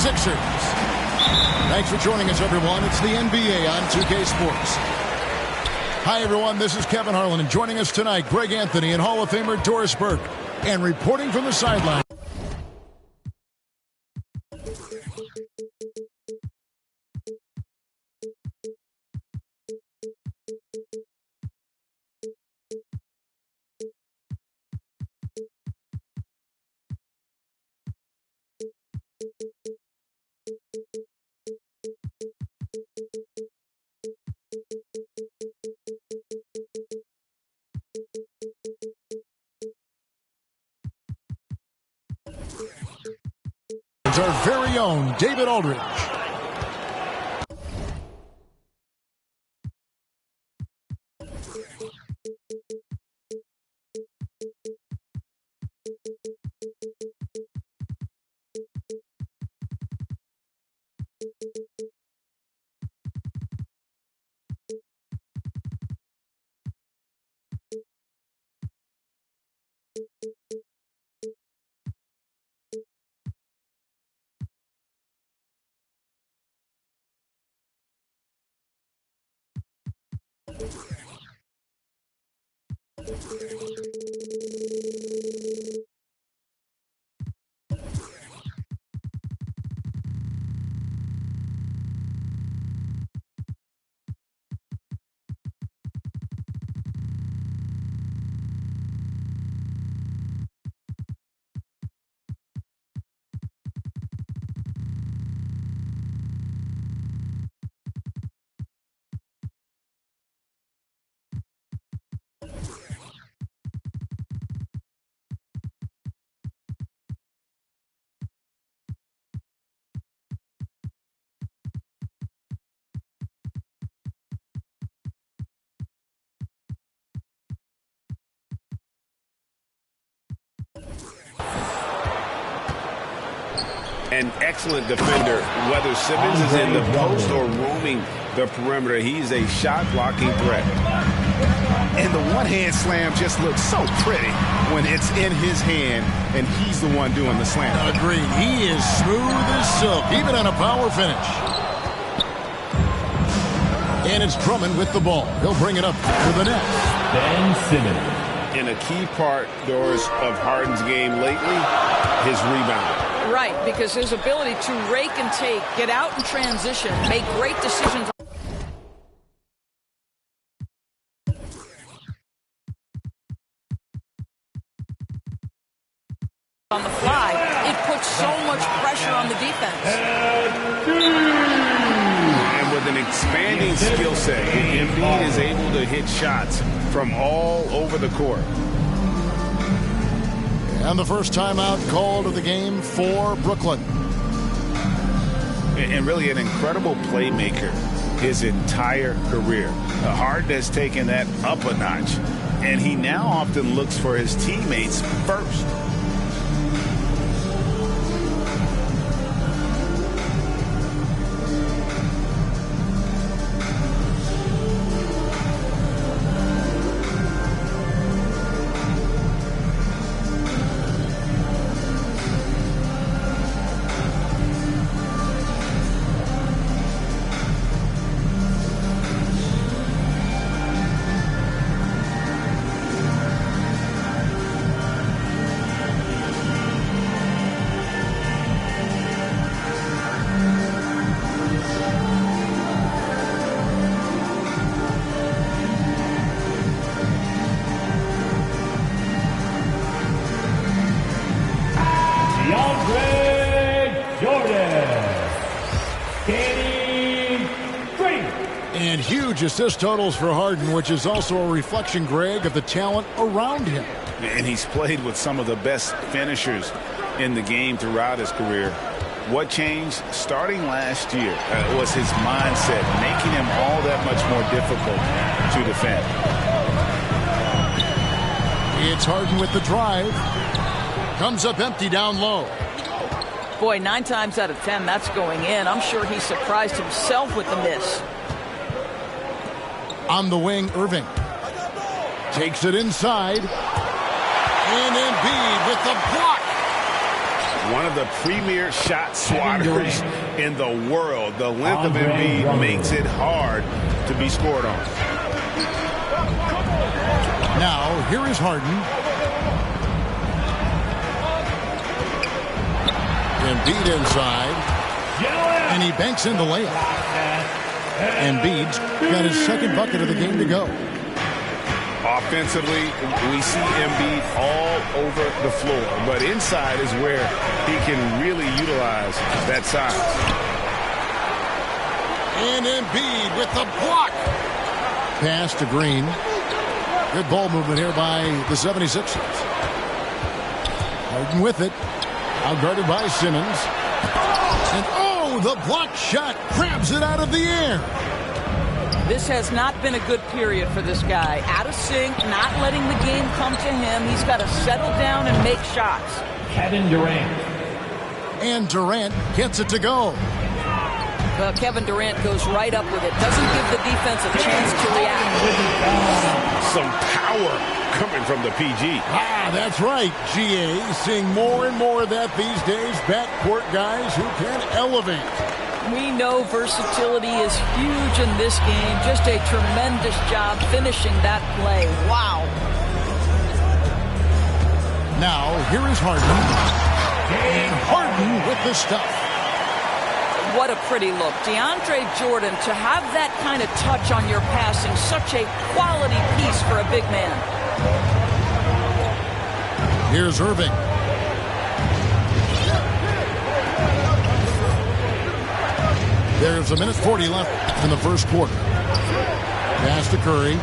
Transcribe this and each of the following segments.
Sixers. Thanks for joining us, everyone. It's the NBA on 2K Sports. Hi, everyone. This is Kevin Harlan, and joining us tonight, Greg Anthony and Hall of Famer Doris Burke. And reporting from the sideline. Our very own David Aldridge. An excellent defender, whether Simmons is in the post or roaming the perimeter. He's a shot-blocking threat. And the one-hand slam just looks so pretty when it's in his hand and he's the one doing the slam. Agreed. He is smooth as silk, even on a power finish. And it's Drummond with the ball. He'll bring it up to the net. Ben Simmons. In a key part, Doris, of Harden's game lately, his rebound. Right, because his ability to rake and take, get out in transition, make great decisions on the fly, it puts so much pressure on the defense. And with an expanding skill set, Embiid is able to hit shots from all over the court. And the first timeout called of the game for Brooklyn. And really an incredible playmaker his entire career. Harden has taken that up a notch, and he now often looks for his teammates first. And huge assist totals for Harden, which is also a reflection, Greg, of the talent around him. And he's played with some of the best finishers in the game throughout his career. What changed starting last year was his mindset, making him all that much more difficult to defend. It's Harden with the drive. Comes up empty down low. Boy, 9 times out of 10, that's going in. I'm sure he surprised himself with the miss. On the wing, Irving. Takes it inside. And Embiid with the block. One of the premier shot swatters in the world. The length of Embiid makes it hard to be scored on. Now, here is Harden. Embiid inside. And he banks in the layup. Embiid's got his second bucket of the game to go. Offensively, we see Embiid all over the floor, but inside is where he can really utilize that size. And Embiid with the block. Pass to Green. Good ball movement here by the 76ers. Harden with it. Outguarded by Simmons. And oh, the block shot grabs it out of the air. This has not been a good period for this guy. Out of sync, not letting the game come to him. He's got to settle down and make shots. Kevin Durant. And Durant gets it to go. Well, Kevin Durant goes right up with it. Doesn't give the defense a chance to react. Some power coming from the PG. Ah, that's right, GA. Seeing more and more of that these days. Backcourt guys who can elevate. We know versatility is huge in this game. Just a tremendous job finishing that play. Wow. Now, here is Harden. And Harden with the stuff. What a pretty look. DeAndre Jordan, to have that kind of touch on your passing, such a quality piece for a big man. Here's Irving. There's 1:40 left in the first quarter. Pass to Curry.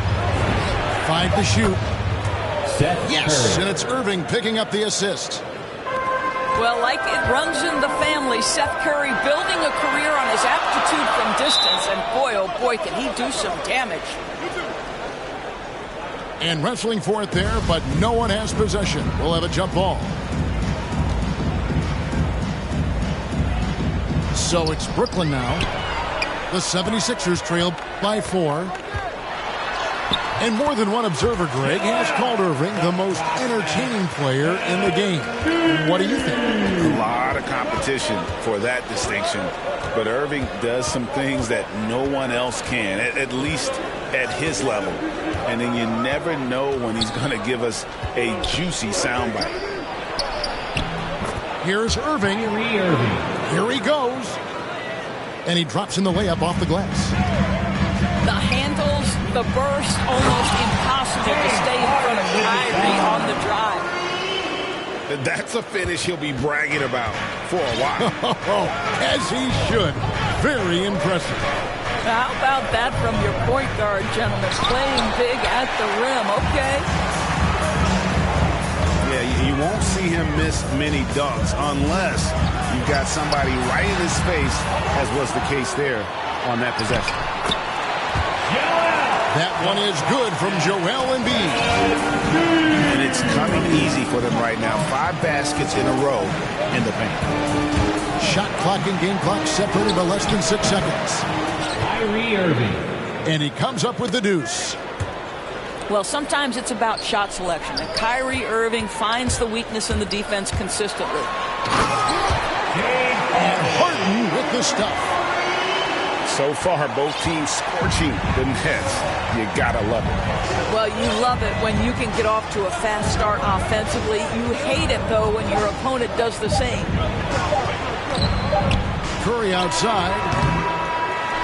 5 to shoot. Yes, and it's Irving picking up the assist. Well, like it runs in the family, Seth Curry building a career on his aptitude from distance, and boy, oh boy, can he do some damage. And wrestling for it there, but no one has possession. We'll have a jump ball. So it's Brooklyn now. The 76ers trail by 4. And more than one observer, Greg, has called Irving the most entertaining player in the game. What do you think? A lot of competition for that distinction. But Irving does some things that no one else can, at least at his level. And then you never know when he's going to give us a juicy soundbite. Here's Irving. Here he goes. And he drops in the layup off the glass. The handles, the burst, almost impossible to stay in front of Kyrie on the drive. That's a finish he'll be bragging about for a while. As he should. Very impressive. How about that from your point guard, gentlemen? Playing big at the rim, okay. Yeah, you won't see him miss many dunks unless you've got somebody right in his face, as was the case there on that possession. That one is good from Joel Embiid. And it's coming easy for them right now. 5 baskets in a row in the paint. Shot clock and game clock separated by less than 6 seconds. Kyrie Irving. And he comes up with the deuce. Well, sometimes it's about shot selection, and Kyrie Irving finds the weakness in the defense consistently. And Harden with the stuff. So far, both teams scorching the nets. You gotta love it. Well, you love it when you can get off to a fast start offensively. You hate it, though, when your opponent does the same. Curry outside.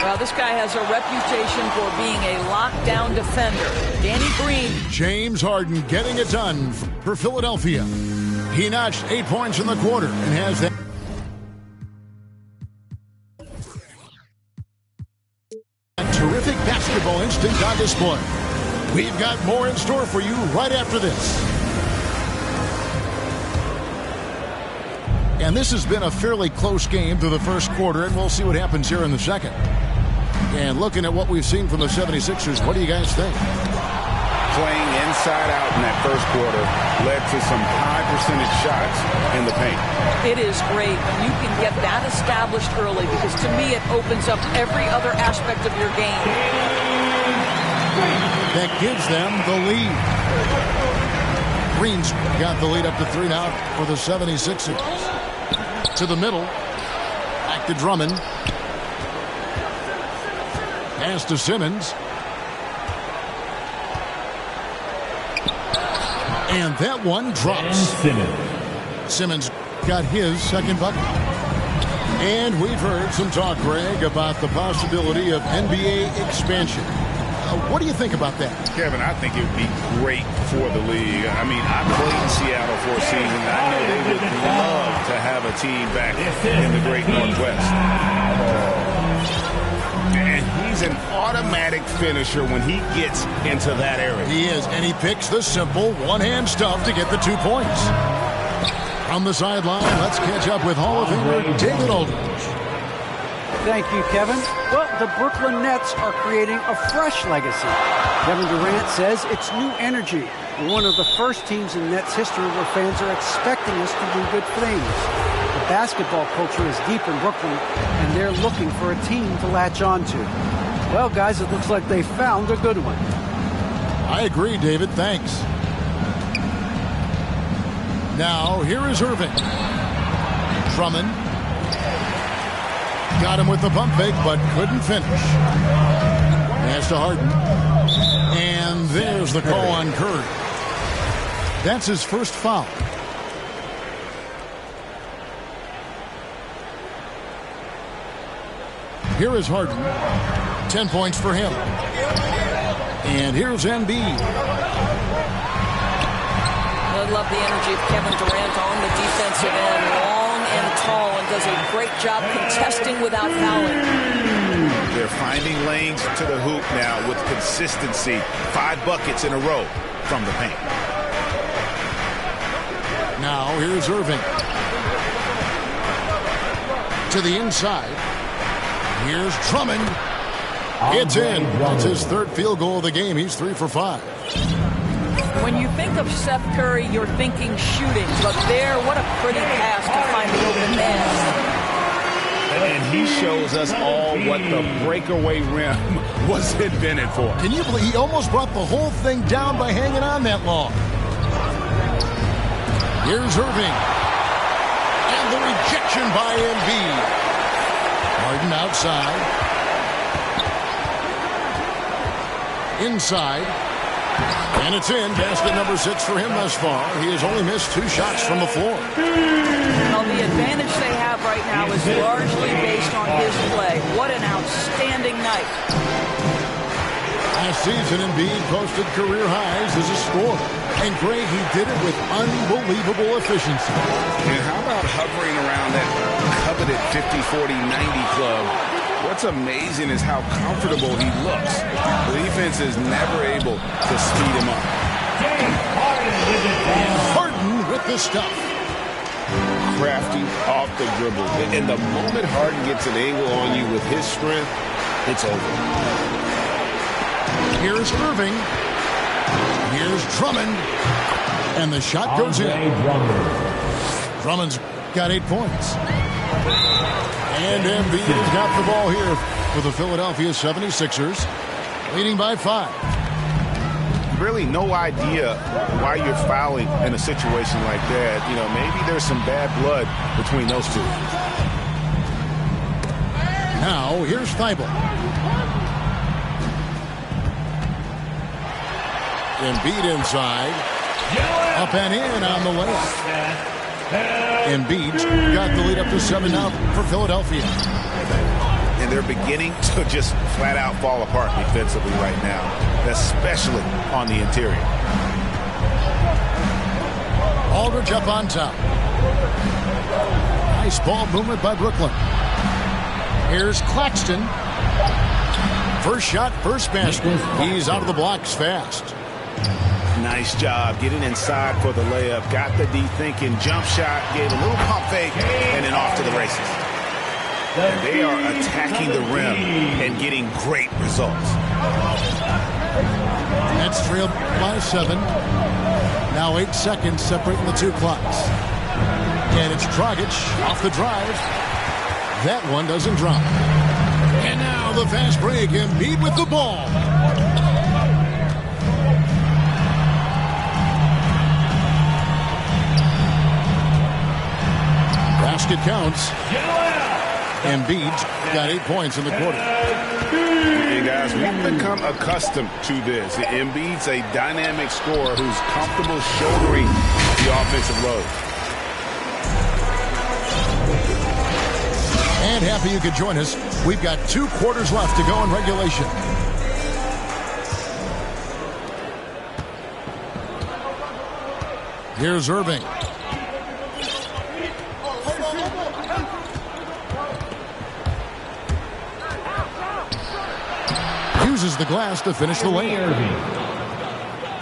Well, this guy has a reputation for being a lockdown defender. Danny Green. James Harden getting it done for Philadelphia. He notched 8 points in the quarter and has that. Terrific basketball instinct on display. We've got more in store for you right after this. And this has been a fairly close game through the first quarter, and we'll see what happens here in the second. And looking at what we've seen from the 76ers, what do you guys think? Playing inside out in that first quarter led to some high percentage shots in the paint. It is great when you can get that established early, because to me it opens up every other aspect of your game. That gives them the lead. Green's got the lead up to 3 now for the 76ers. To the middle. Back to Drummond. Pass to Simmons. And that one drops. Simmons got his second bucket. And we've heard some talk, Greg, about the possibility of NBA expansion. What do you think about that? Kevin, I think it would be great for the league. I mean, I played in Seattle for a season. I know they would love to have a team back in the great Northwest. And he's an automatic finisher when he gets into that area. He is, and he picks the simple one-hand stuff to get the 2 points. From the sideline, let's catch up with Hall of Famer David Aldridge. Thank you, Kevin. Well, the Brooklyn Nets are creating a fresh legacy. Kevin Durant says it's new energy. We're one of the first teams in Nets history where fans are expecting us to do good things. The basketball culture is deep in Brooklyn, and they're looking for a team to latch on to. Well, guys, it looks like they found a good one. I agree, David. Thanks. Now, here is Irving. Drummond. Got him with the pump fake, but couldn't finish. Pass to Harden. And there's the call on Curry. That's his first foul. Here is Harden. 10 points for him. And here's Embiid. I love the energy of Kevin Durant on the defensive end. Long and tall, and does a great job contesting without fouling. They're finding lanes to the hoop now with consistency. 5 buckets in a row from the paint. Now here's Irving. To the inside. Here's Drummond. It's in. That's his third field goal of the game. He's 3 for 5. When you think of Seth Curry, you're thinking shooting. But there, what a pretty pass to find the open man. And he shows us all what the breakaway rim was invented for. Can you believe he almost brought the whole thing down by hanging on that long? Here's Irving. And the rejection by Embiid. Harden outside. Inside. And it's in. Basket number 6 for him thus far. He has only missed 2 shots from the floor. Well, the advantage they have right now is largely based on his play. What an outstanding night. Last season, Embiid posted career highs as a scorer. And Gray, he did it with unbelievable efficiency. And how about hovering around that coveted 50-40-90 club? What's amazing is how comfortable he looks. The defense is never able to speed him up. Harden with the stuff. Crafty off the dribble. And the moment Harden gets an angle on you with his strength, it's over. Here's Irving. Here's Drummond. And the shot goes in. Drummond's got 8 points. And Embiid has got the ball here for the Philadelphia 76ers, leading by 5. Really no idea why you're fouling in a situation like that. You know, maybe there's some bad blood between those two. Now, here's Thibault. Embiid inside. Up and in on the layup. Embiid's got the lead up to 7 now for Philadelphia. And they're beginning to just flat out fall apart defensively right now, especially on the interior. Aldridge up on top. Nice ball movement by Brooklyn. Here's Claxton. First shot, first basket. He's out of the blocks fast. Nice job getting inside for the layup. Got the D thinking. Jump shot. Gave a little pump fake. And then off to the races. And they are attacking the rim and getting great results. Nets trailed by 7. Now 8 seconds separating the 2 clocks. And it's Dragic off the drive. That one doesn't drop. And now the fast break. Embiid with the ball. Basket counts. Embiid got 8 points in the quarter. Hey guys, we've become accustomed to this. Embiid's a dynamic scorer who's comfortable shouldering the offensive load. And happy you could join us. We've got 2 quarters left to go in regulation. Here's Irving. Uses the glass to finish the lane.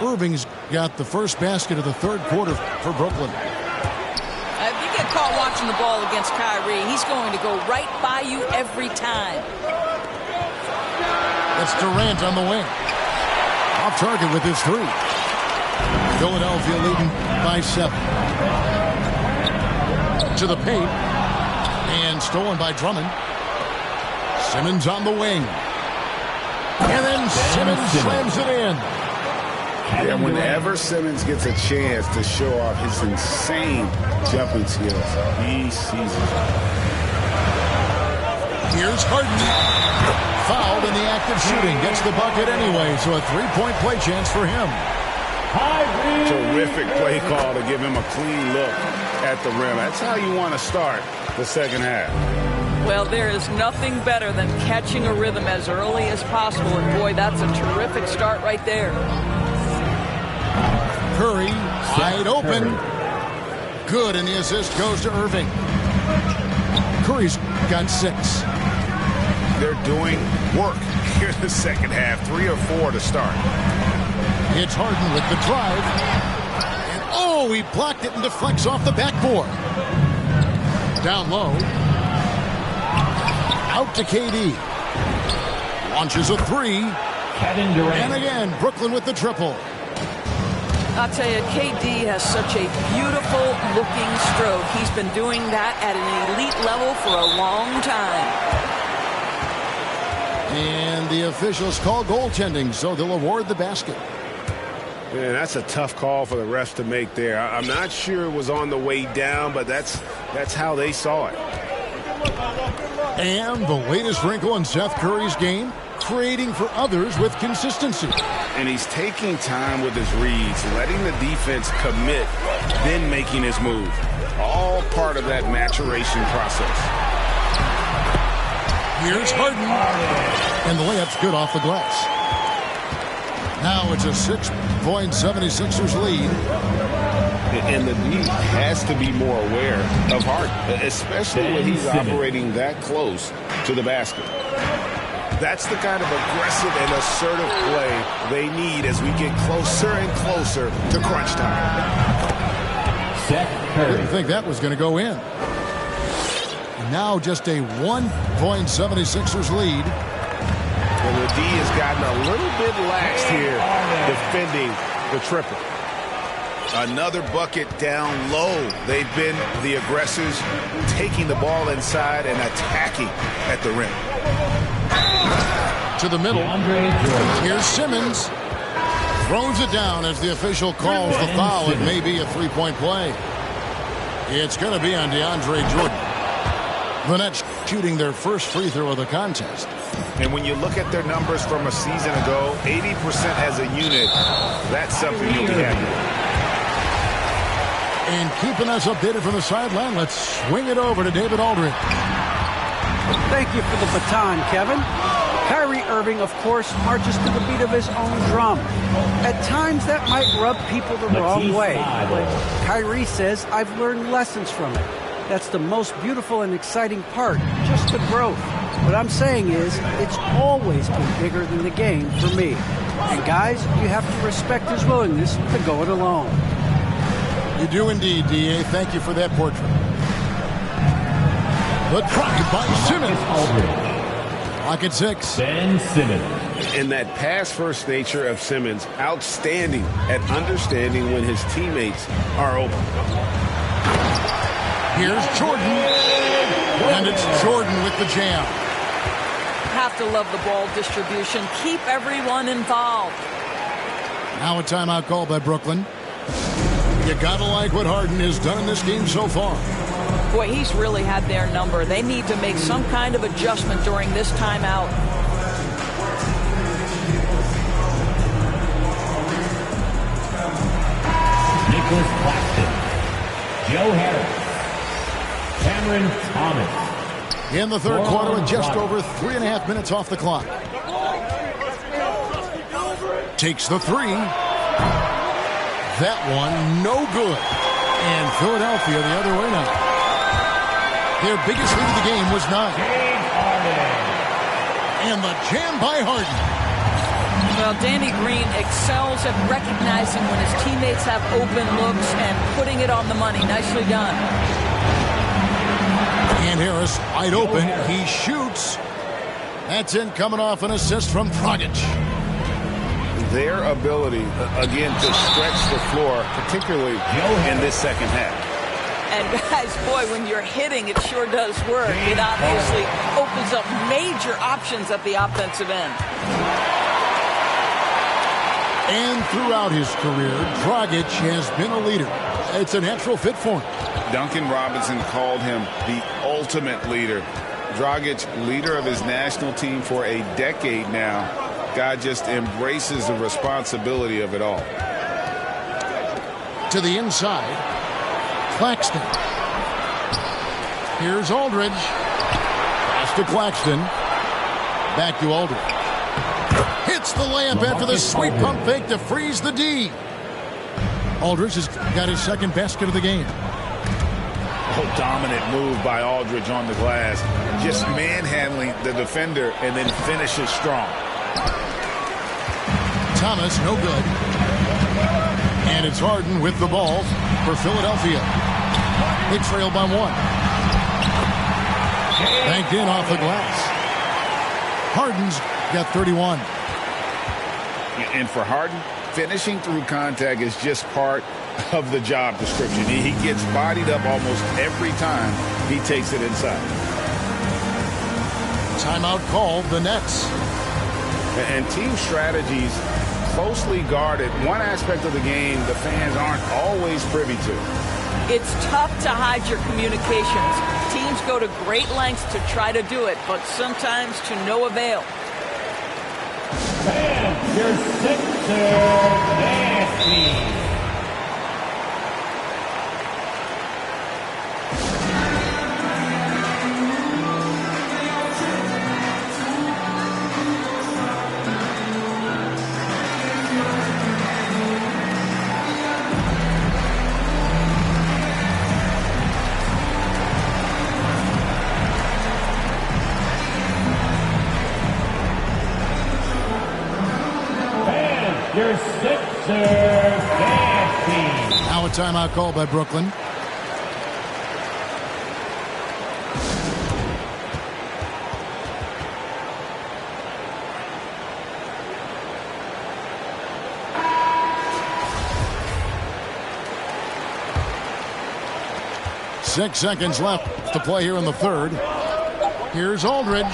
Irving's got the first basket of the third quarter for Brooklyn. If you get caught watching the ball against Kyrie, he's going to go right by you every time. That's Durant on the wing. Off target with his 3. Philadelphia leading by 7. To the paint. And stolen by Drummond. Simmons on the wing. And then Simmons slams it in. Yeah, whenever Simmons gets a chance to show off his insane jumping skills, he sees it. Here's Harden. Fouled in the act of shooting. Gets the bucket anyway, so a 3-point play chance for him. Terrific play call to give him a clean look at the rim. That's how you want to start the second half. Well, there is nothing better than catching a rhythm as early as possible. And, boy, that's a terrific start right there. Curry, wide open. Good, and the assist goes to Irving. Curry's got 6. They're doing work here in the second half. 3 or 4 to start. It's Harden with the drive. And, oh, he blocked it and deflects off the backboard. Down low. Out to KD. Launches a 3. Kevin Durant. And again, Brooklyn with the triple. I'll tell you, KD has such a beautiful looking stroke. He's been doing that at an elite level for a long time. And the officials call goaltending, so they'll award the basket. Man, that's a tough call for the refs to make there. I'm not sure it was on the way down, but that's how they saw it. And the latest wrinkle in Seth Curry's game, creating for others with consistency. And he's taking time with his reads, letting the defense commit, then making his move. All part of that maturation process. Here's Harden. And the layup's good off the glass. Now it's a 6-76ers lead. And the D has to be more aware of Harden, especially when he's operating that close to the basket. That's the kind of aggressive and assertive play they need as we get closer and closer to crunch time. Didn't think that was going to go in. Now just a 1-76ers lead. And the D has gotten a little bit lax here defending the triple. Another bucket down low. They've been the aggressors, taking the ball inside and attacking at the rim. To the middle. Here's Simmons. Throws it down as the official calls the foul. It may be a 3-point play. It's going to be on DeAndre Jordan. The Nets shooting their first free throw of the contest. And when you look at their numbers from a season ago, 80% as a unit, that's something you'll be happy with. And keeping us updated from the sideline, let's swing it over to David Aldridge. Thank you for the baton, Kevin. Kyrie Irving, of course, marches to the beat of his own drum. At times, that might rub people the wrong way. But Kyrie says, I've learned lessons from it. That's the most beautiful and exciting part, just the growth. What I'm saying is, it's always been bigger than the game for me. And guys, you have to respect his willingness to go it alone. You do indeed, D.A. Thank you for that portrait. The drive by Simmons. Clock at 6. Ben Simmons. And that pass-first nature of Simmons, outstanding at understanding when his teammates are open. Here's Jordan. And it's Jordan with the jam. Have to love the ball distribution. Keep everyone involved. Now a timeout call by Brooklyn. You gotta like what Harden has done in this game so far. Boy, he's really had their number. They need to make some kind of adjustment during this timeout. Nicholas Claxton, Joe Harris, Cameron Thomas. In the third quarter, with just over 3.5 minutes off the clock. Takes the three. That one, no good. And Philadelphia the other way now. Their biggest lead of the game was 9. And the jam by Harden. Well, Danny Green excels at recognizing when his teammates have open looks and putting it on the money. Nicely done. And Harris wide open. He shoots. That's in, coming off an assist from Dragic. Their ability, again, to stretch the floor, particularly in this second half. And guys, boy, when you're hitting, it sure does work. It obviously opens up major options at the offensive end. And throughout his career, Dragic has been a leader. It's a natural fit for him. Duncan Robinson called him the ultimate leader. Dragic, leader of his national team for a decade now. Guy just embraces the responsibility of it all. To the inside, Claxton. Here's Aldridge. Pass to Claxton. Back to Aldridge. Hits the layup after the sweet pump fake to freeze the D. Aldridge has got his second basket of the game. Oh, dominant move by Aldridge on the glass. Just manhandling the defender and then finishes strong. Thomas, no good. And it's Harden with the ball for Philadelphia. They trail by 1. Banked in off the glass. Harden's got 31. And for Harden, finishing through contact is just part of the job description. He gets bodied up almost every time he takes it inside. Timeout called, the Nets. And team strategies closely guarded. One aspect of the game the fans aren't always privy to. It's tough to hide your communications. Teams go to great lengths to try to do it, but sometimes to no avail. And your Sixer nasty. Your Sixers nasty. Now a timeout called by Brooklyn. Six seconds left to play here in the third. Here's Aldridge.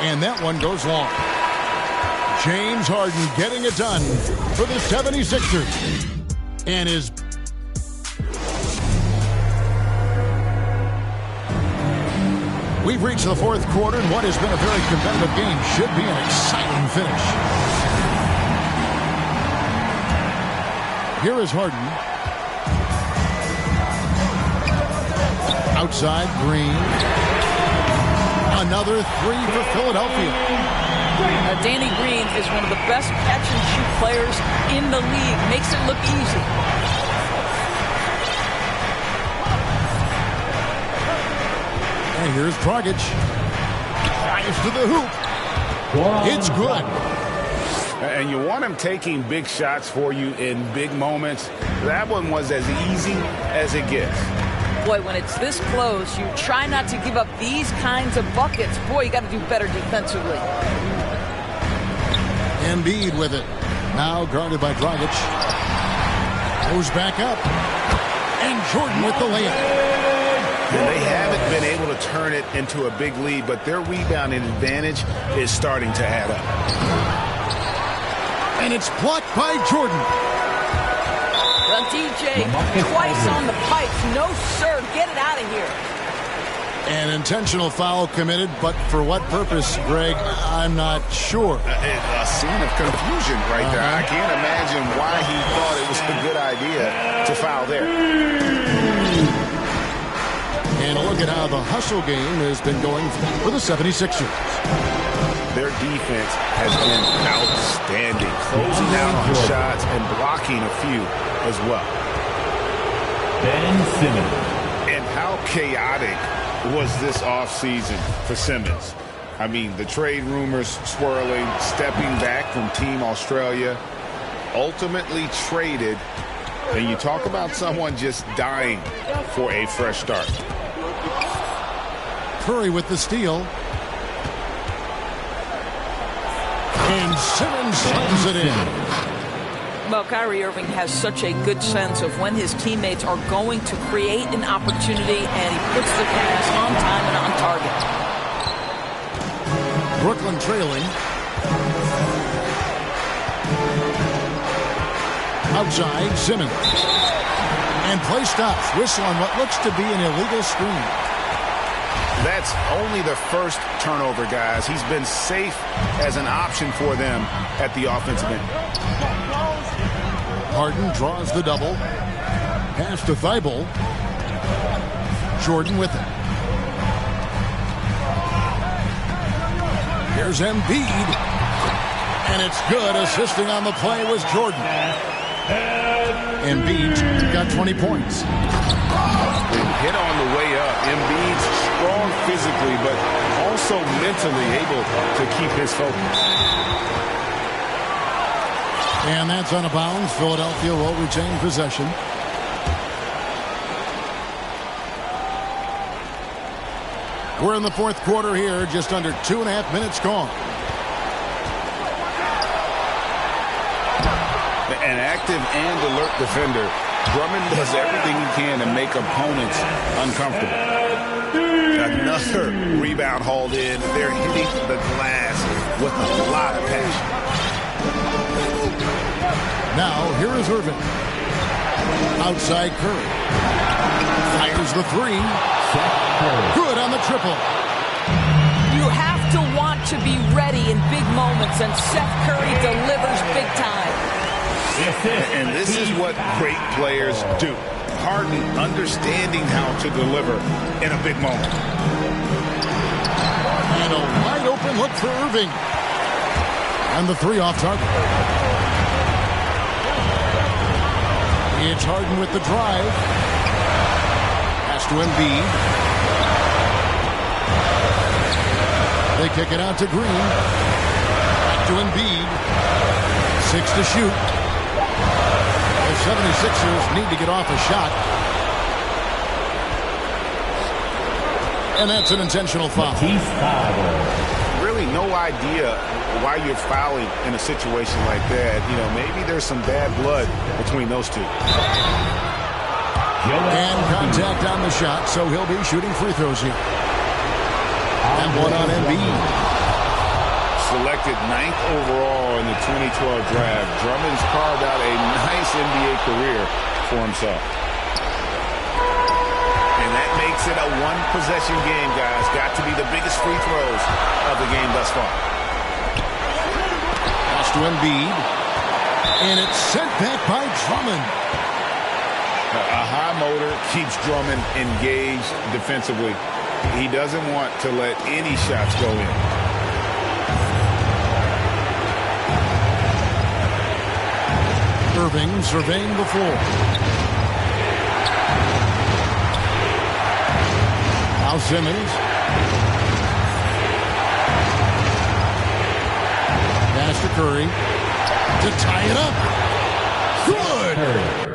And that one goes long. James Harden getting it done for the 76ers. And his we've reached the fourth quarter, and what has been a very competitive game should be an exciting finish. Here is Harden. Outside, Green. Another three for Philadelphia. Danny Green is one of the best catch-and-shoot players in the league. Makes it look easy. And here's Dragic. Drives to the hoop. It's good. And you want him taking big shots for you in big moments. That one was as easy as it gets. Boy, when it's this close, you try not to give up these kinds of buckets. Boy, you got to do better defensively. Embiid with it. Now guarded by Dragic. Goes back up. And Jordan with the layup. And they haven't been able to turn it into a big lead, but their rebounding advantage is starting to add up. And it's blocked by Jordan. Well, DJ, twice on the pipes. No, sir. Get it out of here. An intentional foul committed, but for what purpose, Greg, I'm not sure. A scene of confusion right there. I can't imagine why he thought it was a good idea to foul there. And a look at how the hustle game has been going for the 76ers. Their defense has been outstanding, closing down on shots and blocking a few as well. Ben Simmons. And how chaotic was this offseason for Simmons? I mean, the trade rumors swirling, stepping back from Team Australia, ultimately traded, and you talk about someone just dying for a fresh start. Curry with the steal. And Simmons slams it in. Well, Kyrie Irving has such a good sense of when his teammates are going to create an opportunity, and he puts the pass on time and on target. Brooklyn trailing. Outside, Simmons. And play stops. Whistle on what looks to be an illegal screen. That's only the first turnover, guys. He's been safe as an option for them at the offensive end. Harden draws the double. Pass to Thibault. Jordan with it. Here's Embiid. And it's good. Assisting on the play was Jordan. Embiid got 20 points. Hit on the way up. Embiid's strong physically, but also mentally able to keep his focus. And that's out of bounds. Philadelphia will retain possession. We're in the fourth quarter here, just under 2.5 minutes gone. An active and alert defender, Drummond does everything he can to make opponents uncomfortable. Another rebound hauled in. They're hitting the glass with a lot of passion. Now, here is Irving. Outside Curry. Fires the three. Good on the triple. You have to want to be ready in big moments, and Seth Curry delivers big time. And this is what great players do. Harden understanding how to deliver in a big moment. And a wide open look for Irving. And the three off target. It's Harden with the drive. Pass to Embiid. They kick it out to Green. Back to Embiid. 6 to shoot. The 76ers need to get off a shot. And that's an intentional foul. Really no idea why you're fouling in a situation like that. You know, maybe there's some bad blood between those two. And contact on the shot, so he'll be shooting free throws here. And one on Embiid. Selected 9th overall in the 2012 draft, Drummond's carved out a nice NBA career for himself. And that makes it a one-possession game, guys. Got to be the biggest free throws of the game thus far. Pass to Embiid. And it's sent back by Drummond. A high motor keeps Drummond engaged defensively. He doesn't want to let any shots go in. Irving surveying the floor. Now Simmons. Pass to Curry to tie it up. Good.